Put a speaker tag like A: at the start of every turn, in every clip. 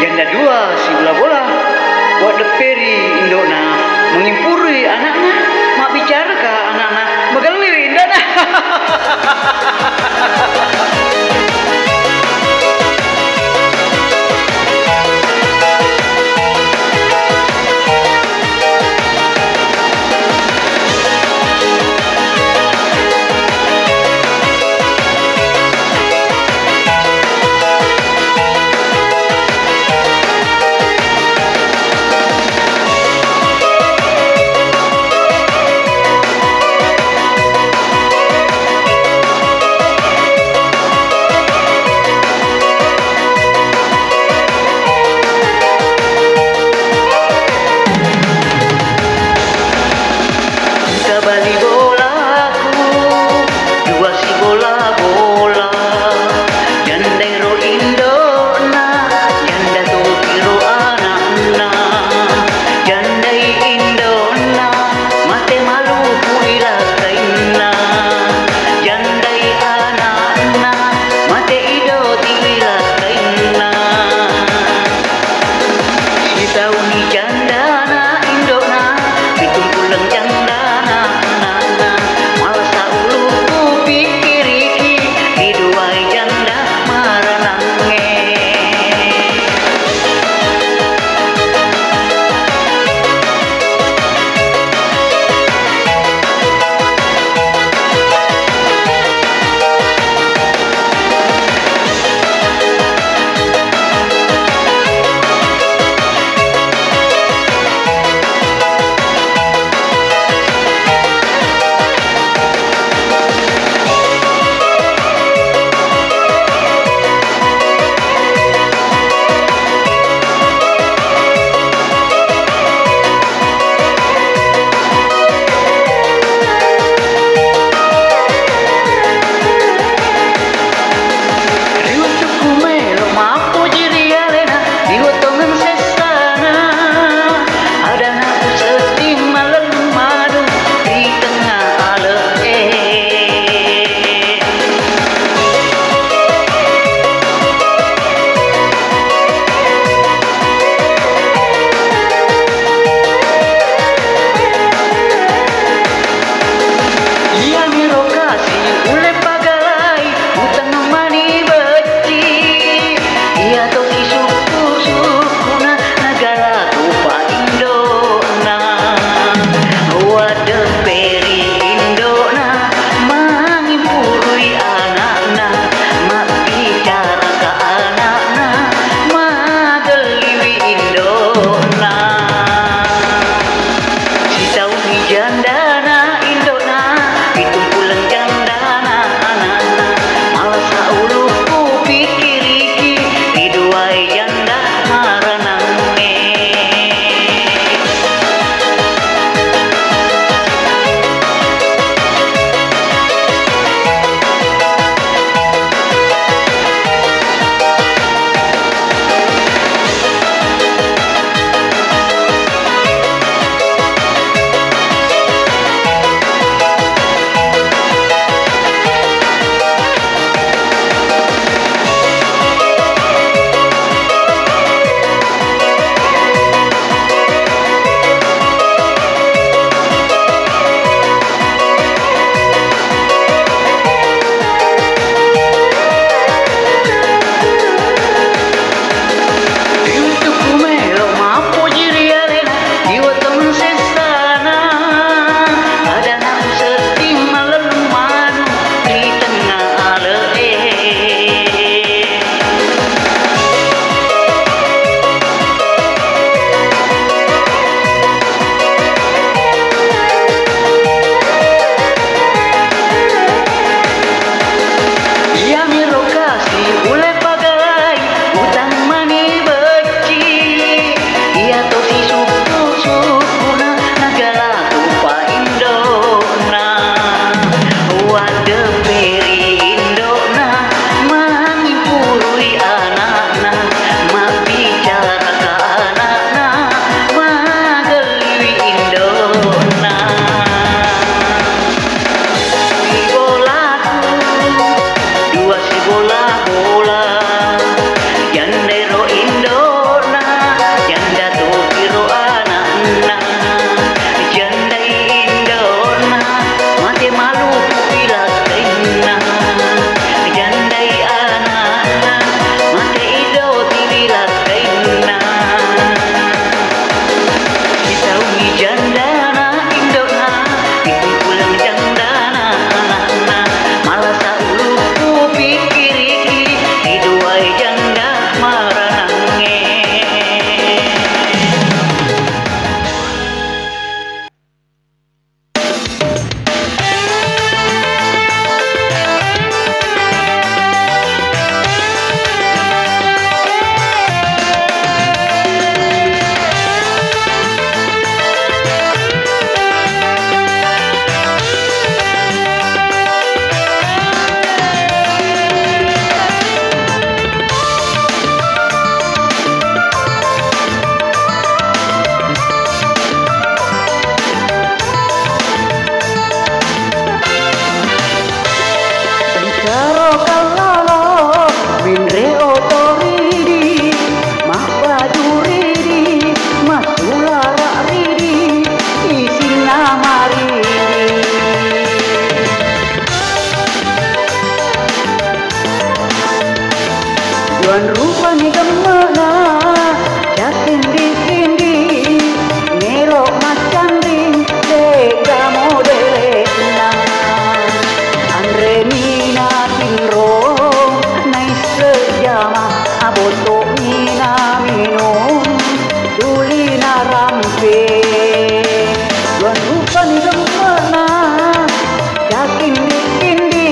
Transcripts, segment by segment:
A: Janda dua si bola-bola. Wak deperi indona mengimpuri anaknya. Mak bicara ke anak-anak megali indona. Tuan rupa ni gemana, yakin di melok macam ring, tega modelena. Andre mina pinro, nai sejama, aboto mina minum, duli narampe. Tuan rupa ni gemana, yakin di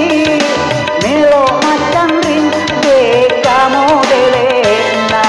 A: melok macam ring, tega modelena.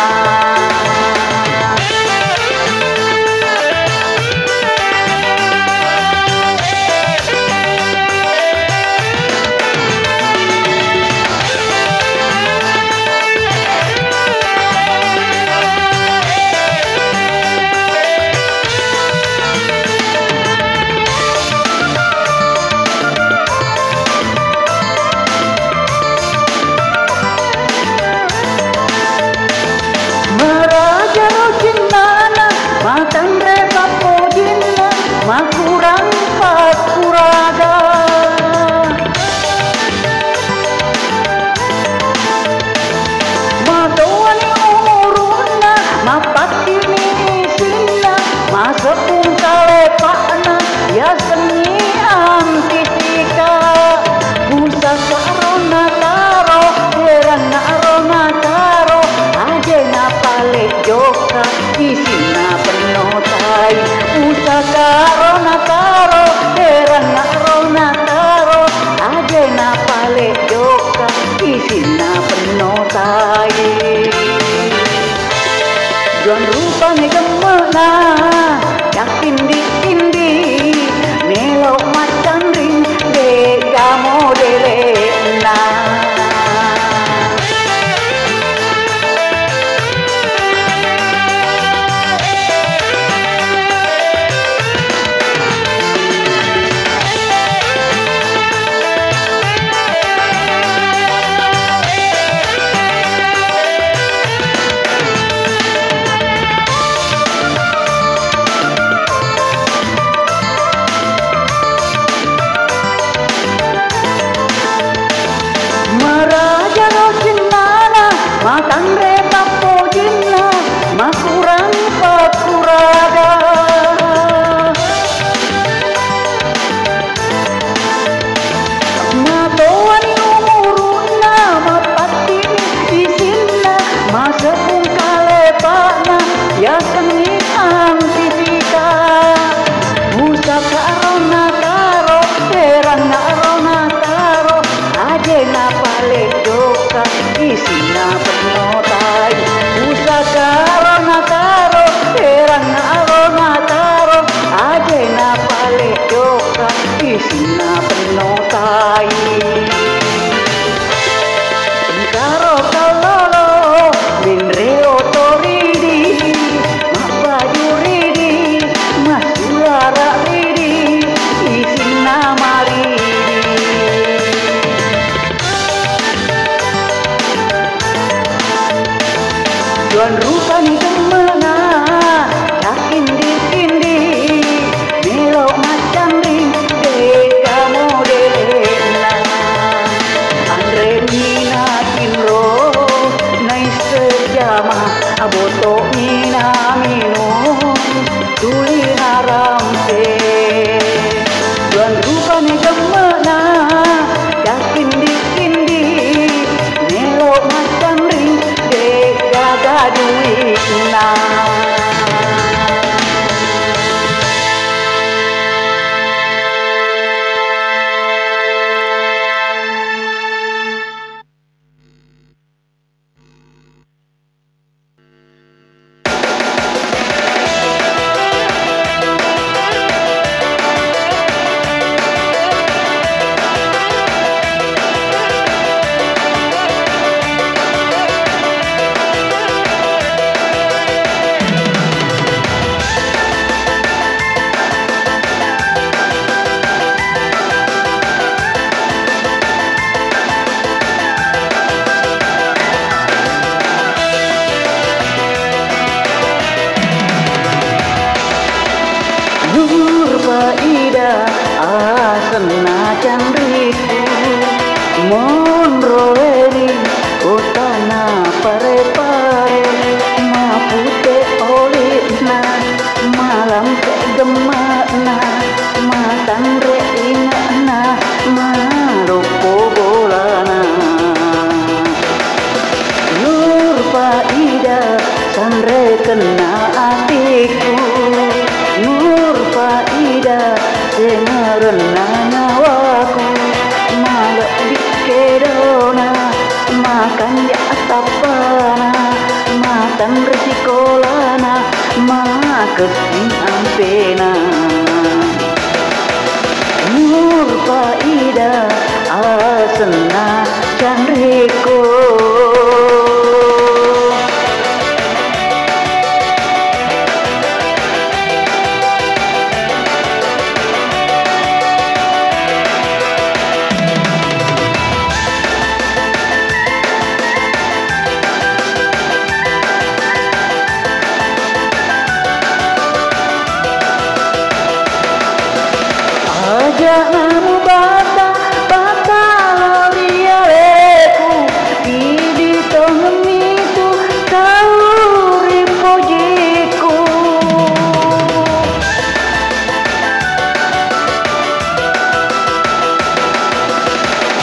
A: Makurang pakuraga Madawani umuruna Mapakini sinna Masapung kalepana Ya seni antisika Busa sarona taro Herana arona taro Ajena pale joka Isina penotai Busa karona taro Herana arona taro Ajena pale joka Isina penotai Tuan rupa ni gemana Yakin di melok macam ring Dega modelena. Matangre papo jinna, makurang pakuraga. Matoan umuruna, mapati isinna, masapung kalepana, ya seni antisika. Musa karona taro, herana arona taro, ajena pale joka, isina penotai. Musa karona taro, herana arona taro, ajena pale joka, isina penotai. Karo kalolo, binreo toridi, mabaju ridi, masuara ridi, isina maridi. Tuan rupa ni gemana, yakin di melok macam ring, dega modelena. Andre mina kinro, nai sejama, aboto mina minum, tuli narampe. Tuan rupa ni gemana, yakin di melok macam ring, dega gaduina. Ida asana candriku monroleri kota na pare-pare ma pute olina malam ke gemana ma tangre ingana ma rupo bolana Nur Faida sandre kena hatiku Nur Faida sengarena nyawaku malah dikedona makan ya tapana makan resikolana makesin ampena Nur Faida asena candreko Jangan bata bata larialeku di tongemitu kauri pojiku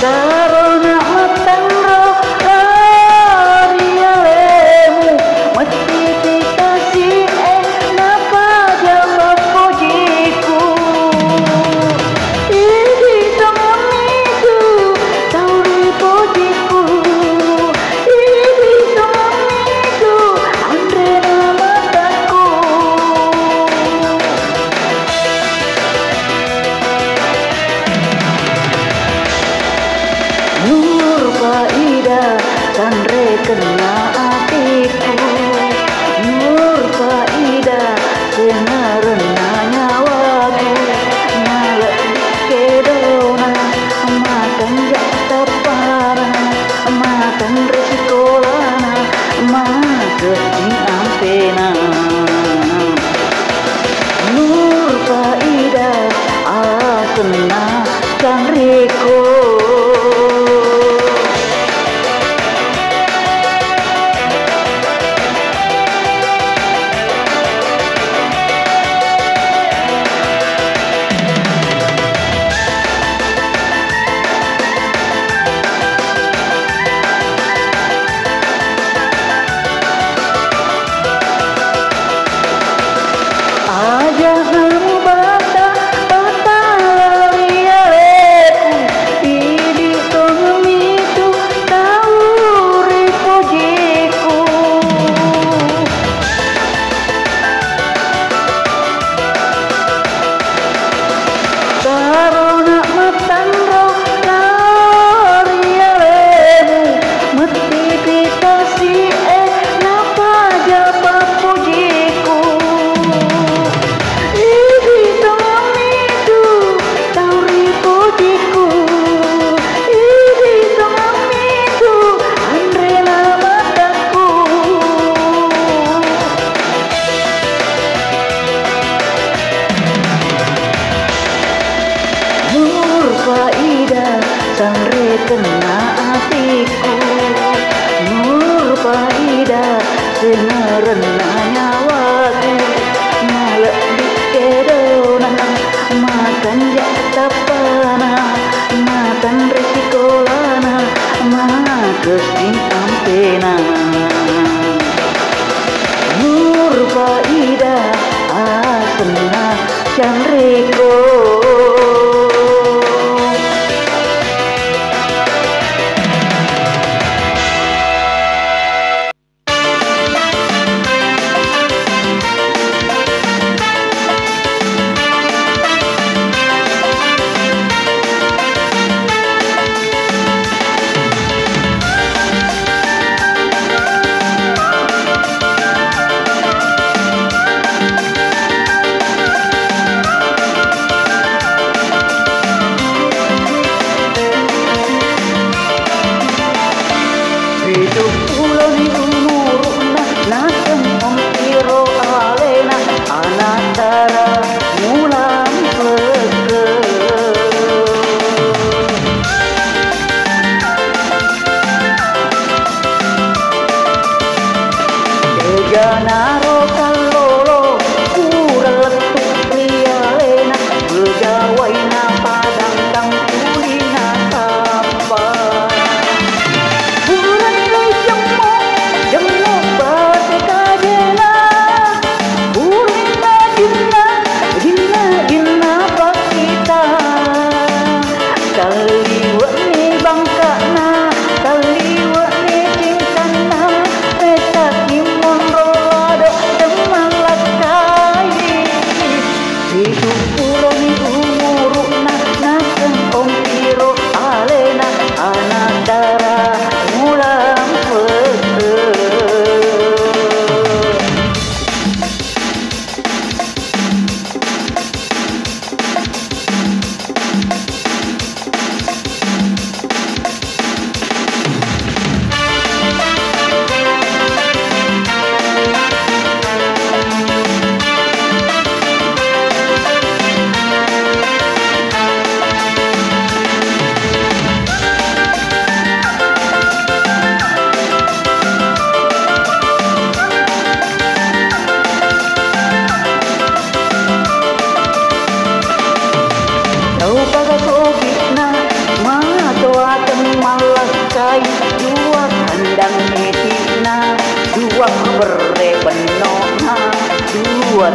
A: Karena matangro larialemu mesti dikasih napa jawab pojiku Nur Faida sandre kena hatiku Nur Faida sengarena nyawaku malah dikedona makan jatah parah makan resikolana makesin ampena Nur Faida asena candreko Jangan bata bata larialeku di tongemitu kauri pojiku Karena matangro larialemu mesti dikasih napa jawab pojiku Nur Faida sandre kena hatiku Nur Faida sengarena nyawaku malah dikedona makan jatah panah makan resikolana makesin ampena Nur Faida asena candreko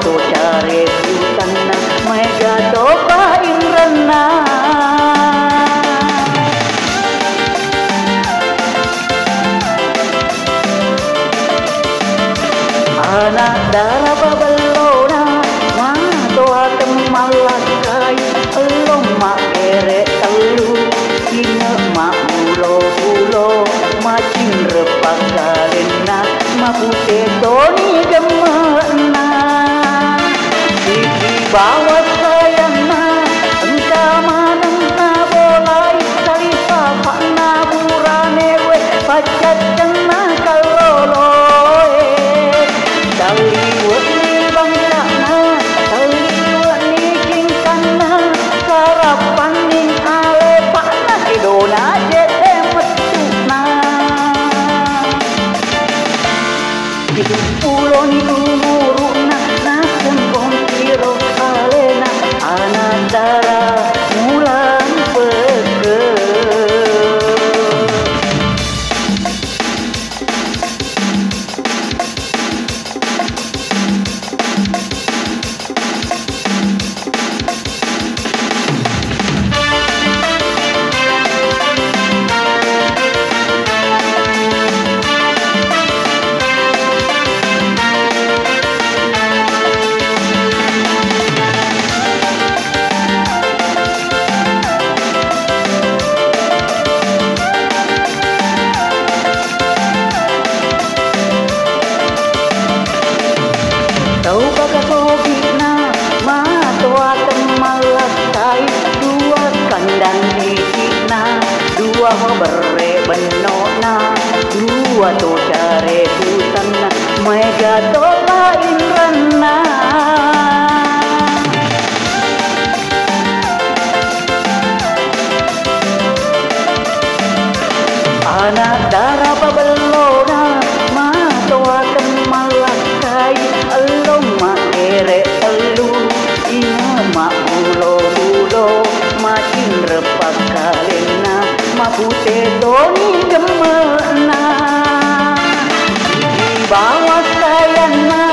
A: to care kutanna mega to pain renna anak dara babelona ma to atem malakai elo mak ere telu ina mak ulo macin repakalena mapute toni gemena di bawah sayana engka maneng na bolai kali papa na burane we pacat kena kaloloe kali wani bangsa na kali wani cingkana sarapan ning ale pakna idona jete metuna hidup pulau ni umuruna nasem kompiro alena anak dara mulan peke tau kakakobina ma tua temalakai dua kandang dikina dua bere benona dua to care kutanna mega to lain renna anak dara babelona ma tua temalakai elo mak ere telu ina mak ulo macin repakalena mapute toni gemena di bawah sayana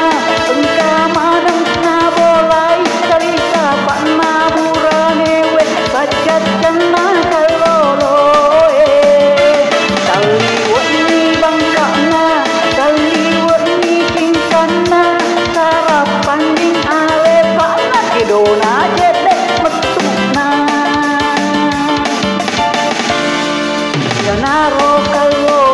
A: engka maneng na bolai kali sapa na burane we pacat kena kaloloe kali wani bangkana kali wani cingkana sarapan ning ale pakna idona jete metuna janaro kalau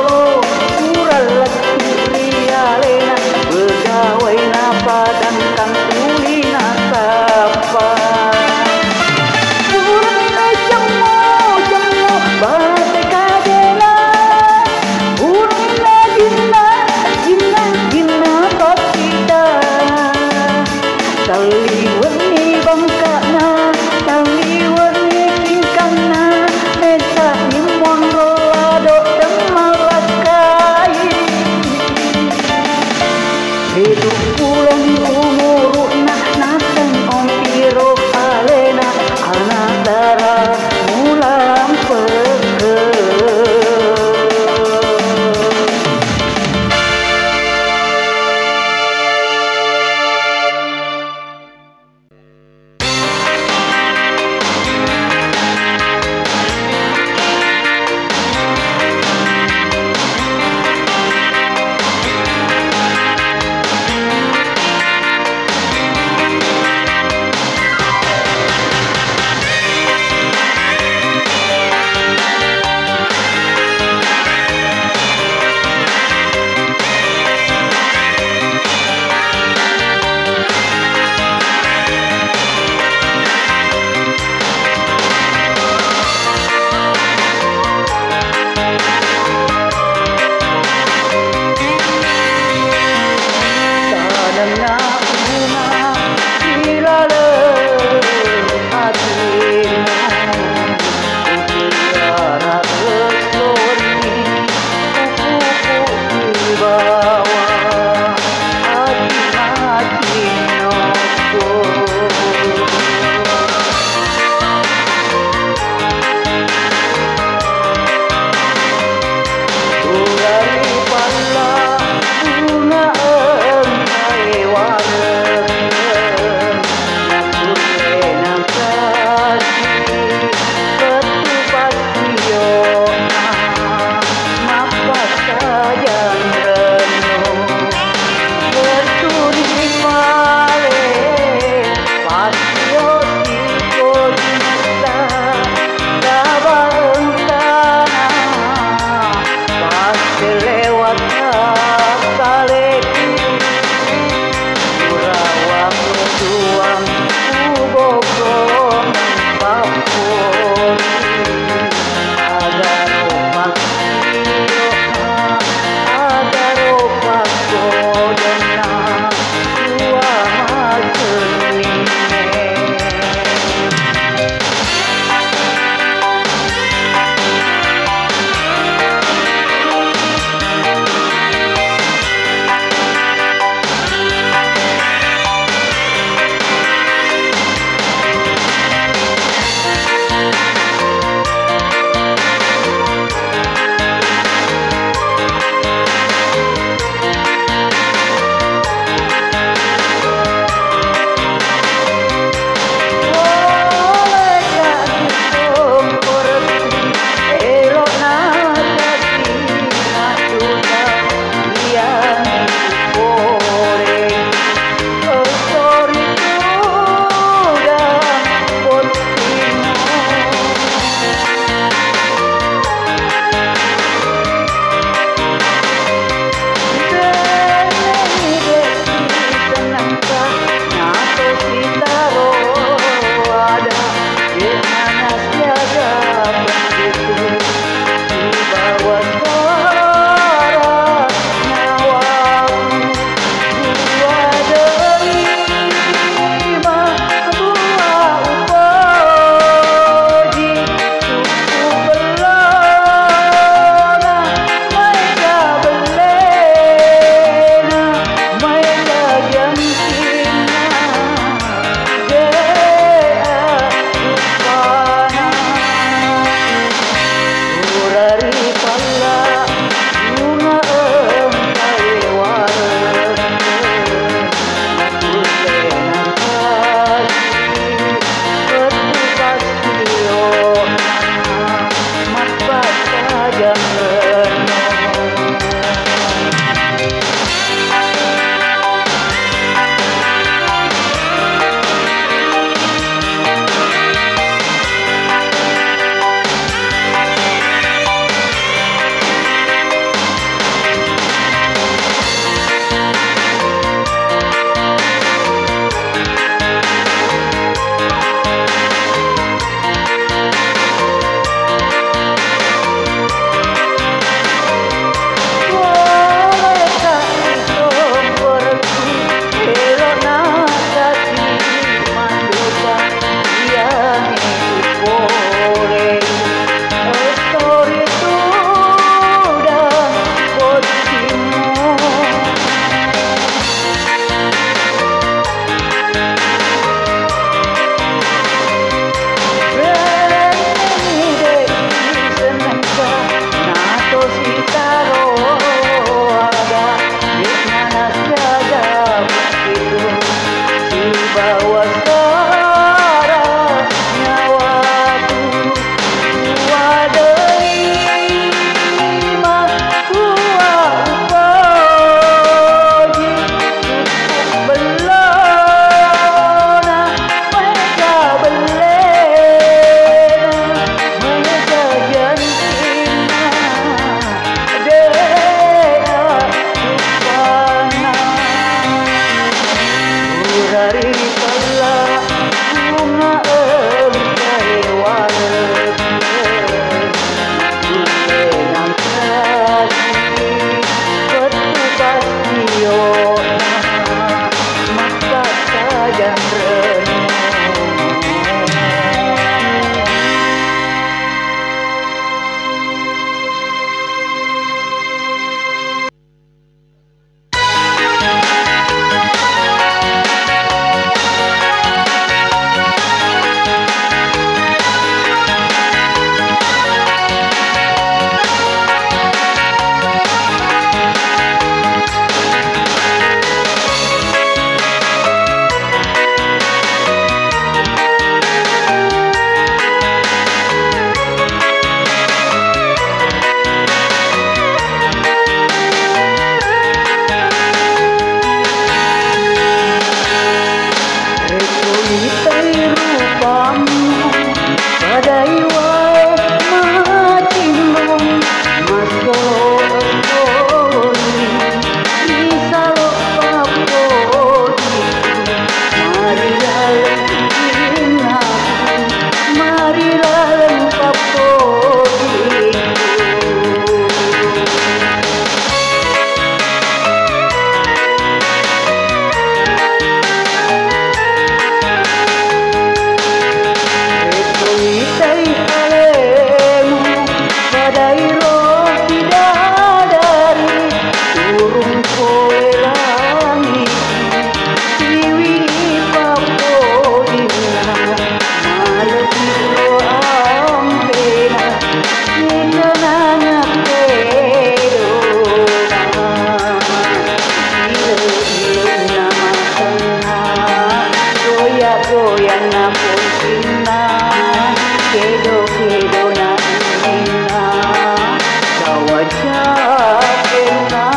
A: baca pena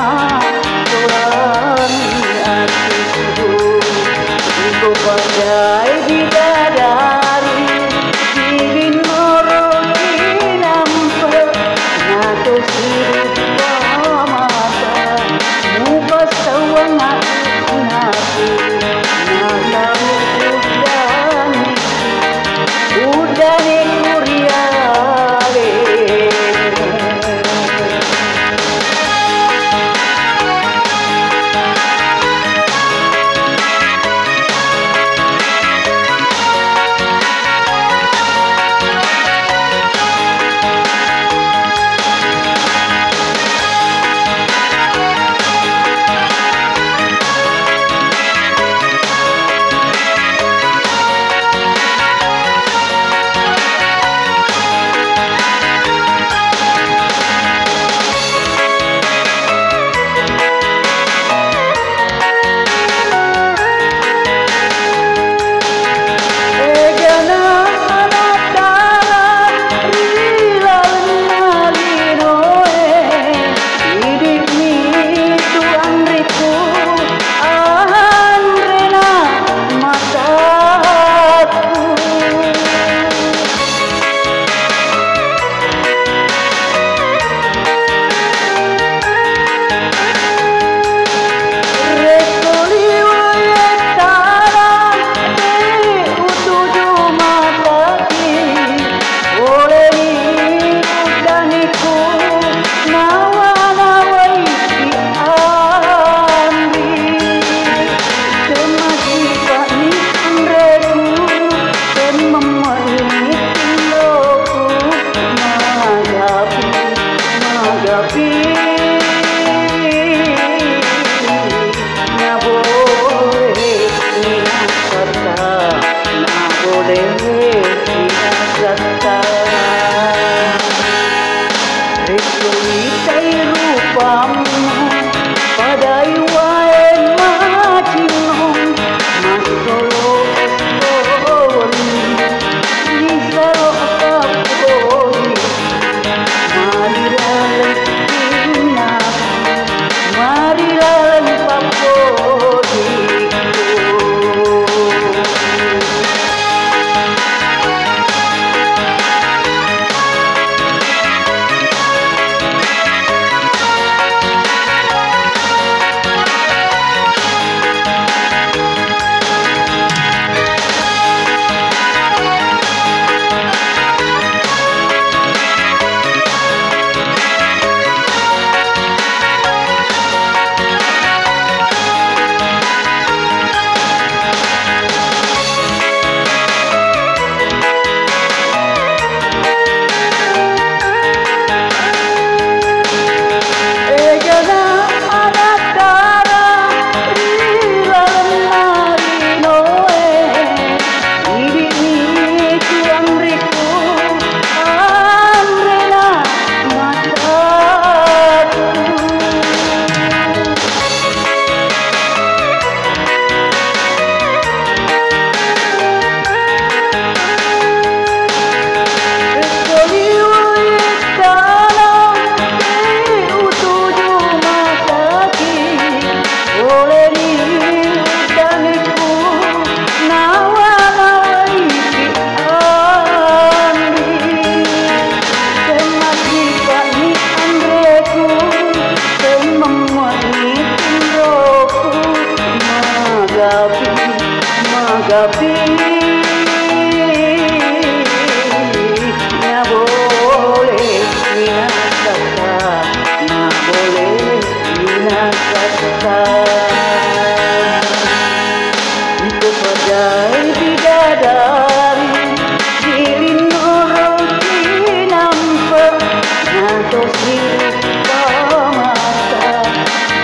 A: Tuhan hatiku Iku badai bidadari Dilin ngoroki nampak Nato sirup pamata Mubas tawang aku naku Natau udane kuriale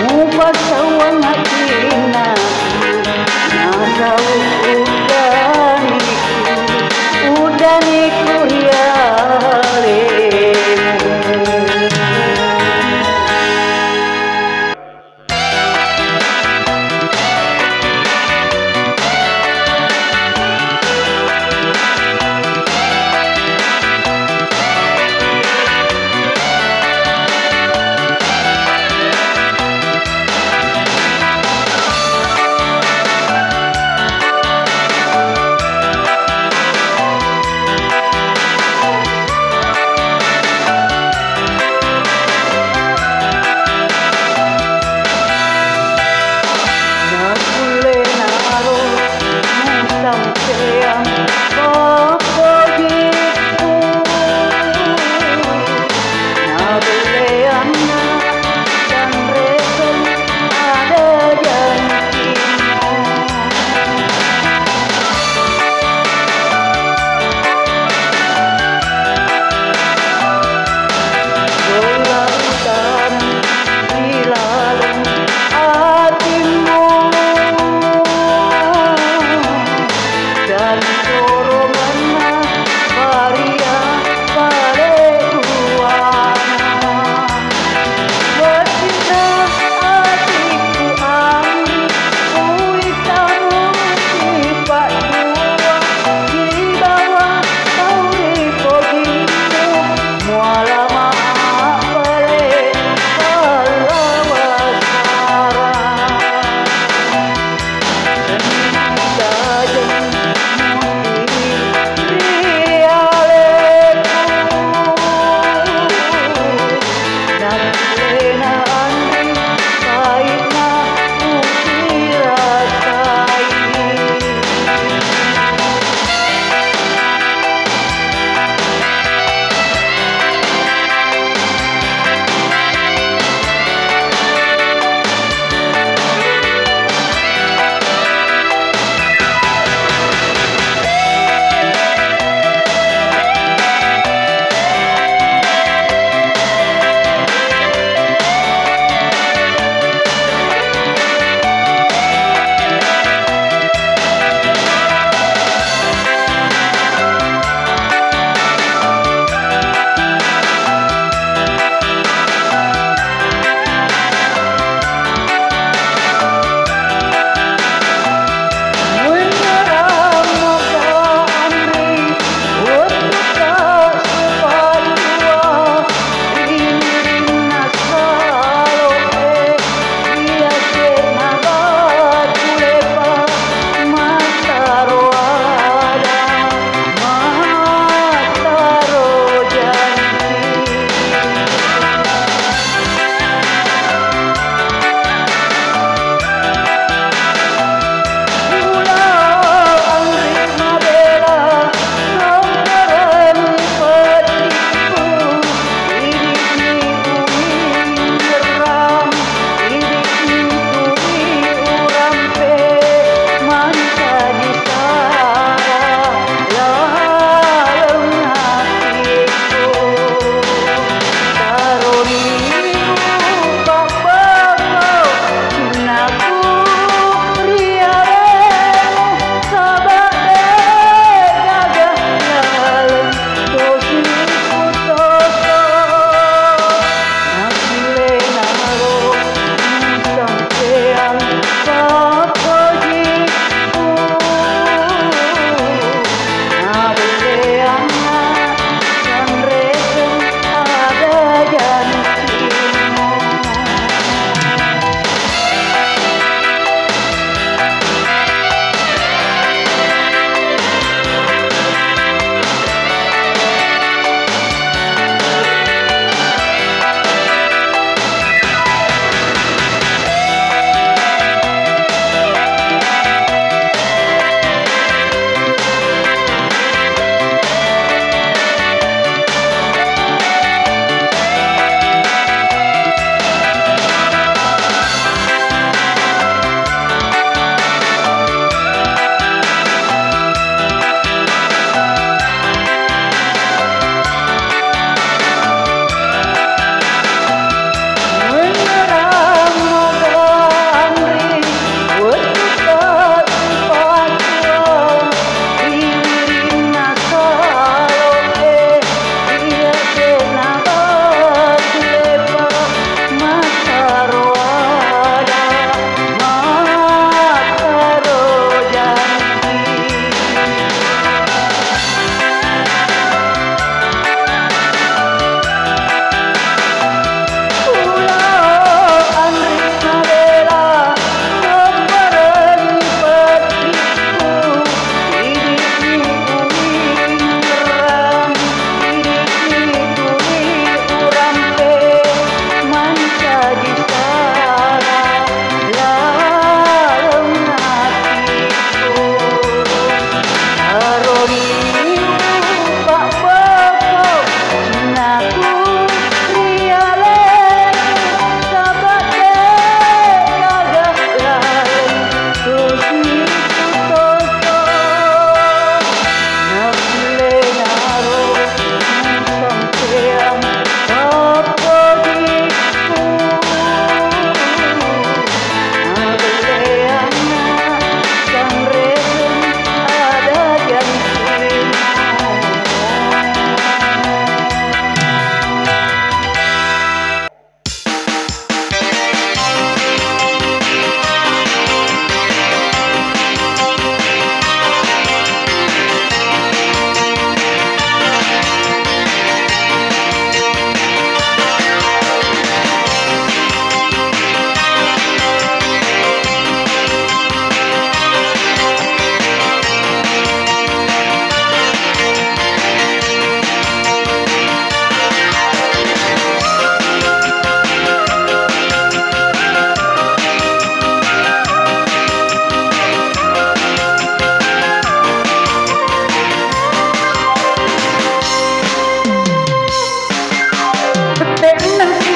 A: Mubas tawang hati naku Nasau boleh na andai pahit na ukirakai.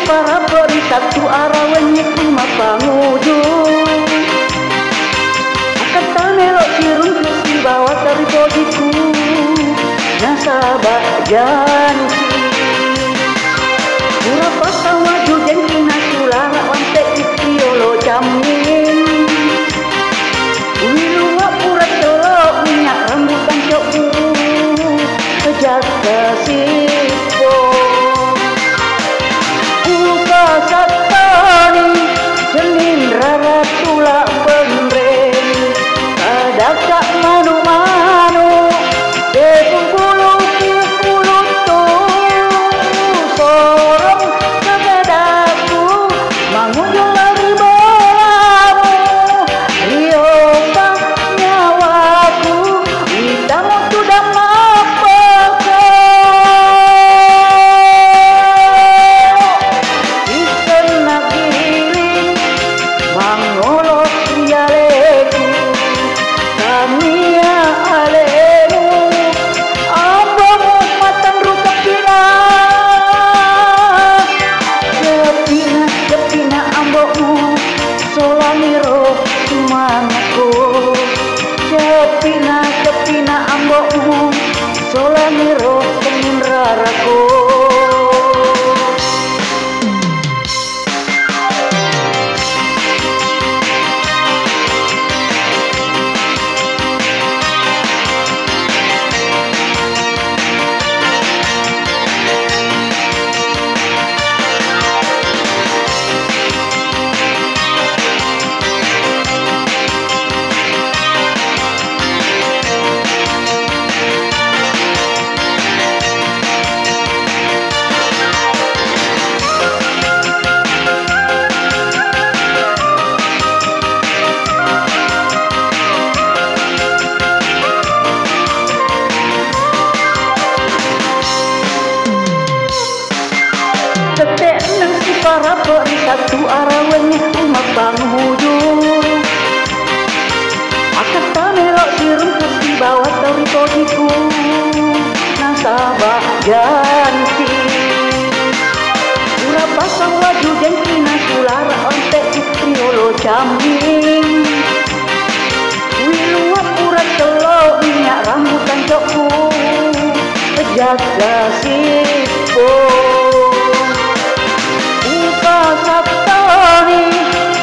A: para beri satu arah wenyek rumah pangujung. Akan tamelok sirung kursi bawah dari bojiku nasabah janji. Murah pasang maju jengkina sulara wantek istriolo jamin. Wilua pura telok minyak rambutan cokku jaga sipo. Uka satani jenin rara tulak benreng adakak manu-manu depung bulu kipulu tu sorong kebedaku mangujul lari bolamu riopa nyawaku hitamu sudah mapako isena giling mangolos rialeku Kamia alemu ambamu matan rutak pina Jepina ambamu solamiro sumangaku Jepina ambamu solamiro temin raraku. Tetek nang si para beri satu arah wenyek rumah pangujung. Akan tamelok sirung kursi bawah dari bojiku nasabah janji. Pura pasang waju jengkina sulara ontek istriolo jambing. Wilua pura telok minyak rambutan cokku jaga sipo. Satani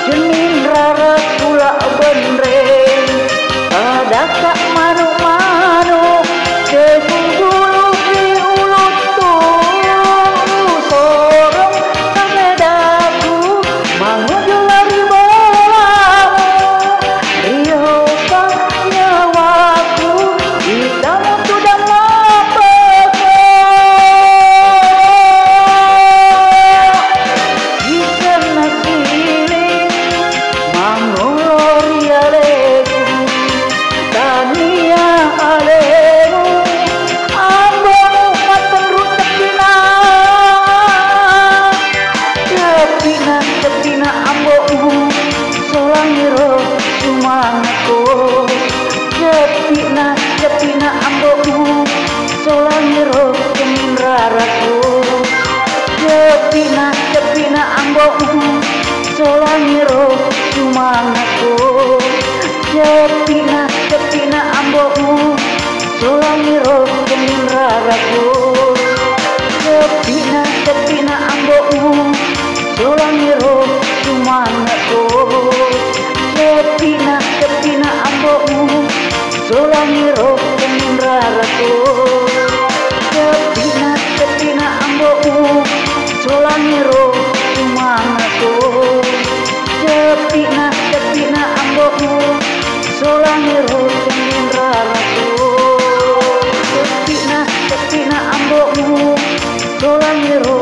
A: jenin rara tulak benreng adakak manu-manu depung bulu kiulut tu sorong kebedaku mangujul lari bolamu riopa nyawaku hitamu sudah mapako Jepina ambomu solangiro sumangaku Jepina ambomu solangiro temin raraku Jepina ambomu solangiro sumangaku Jepina ambomu solangiro temin raraku Jepina ambomu solangiro sumangaku Jepina ambomu solangiro temin raraku Jepina ambomu solangiro sumangaku Jepina ambomu solangiro temin raraku Jepina ambomu solangiro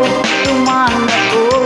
A: sumangaku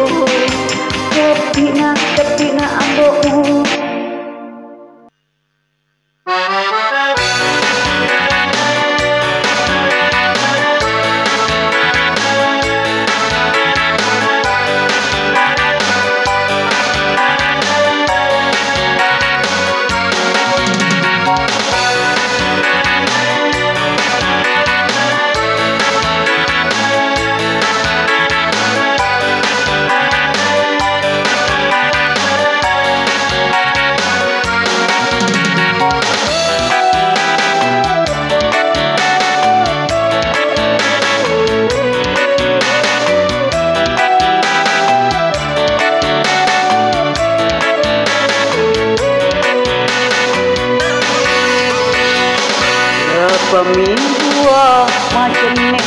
A: Mingua macam ni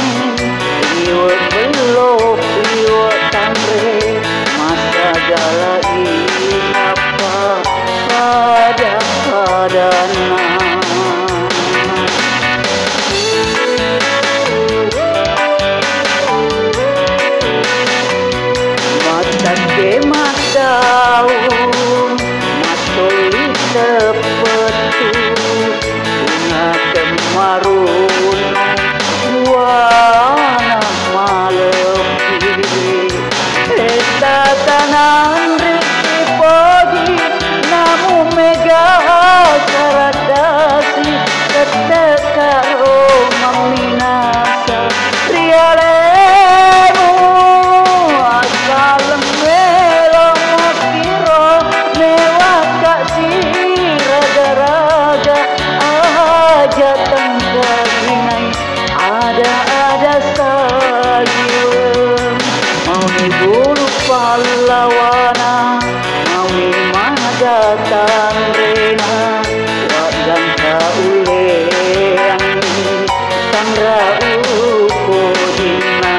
A: liwat belok liwat tamre masa jalai apa pada padana mata ke madaun matoli tepetu bunga kemarun wana malepi eta tanan riki pagi namu mega karadasi ketekaro maminasa rialemu asal melo mokiro mewaka si raga-raga aja tangga ginai ada saja mau ni bulu pahlawana mau ni madatan rena wajan kaule yang tangra ukodina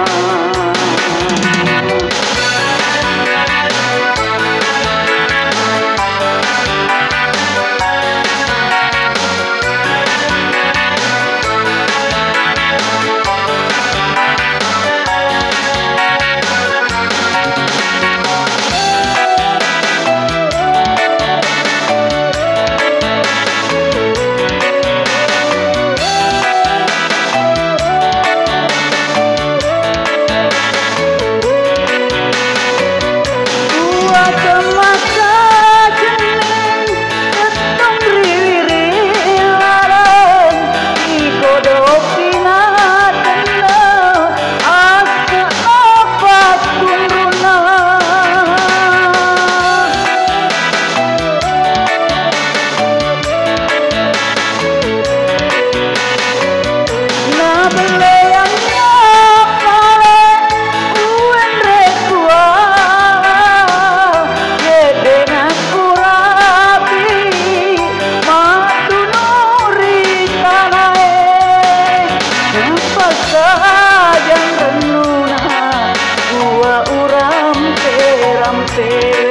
A: Yang renuna gua uram terampe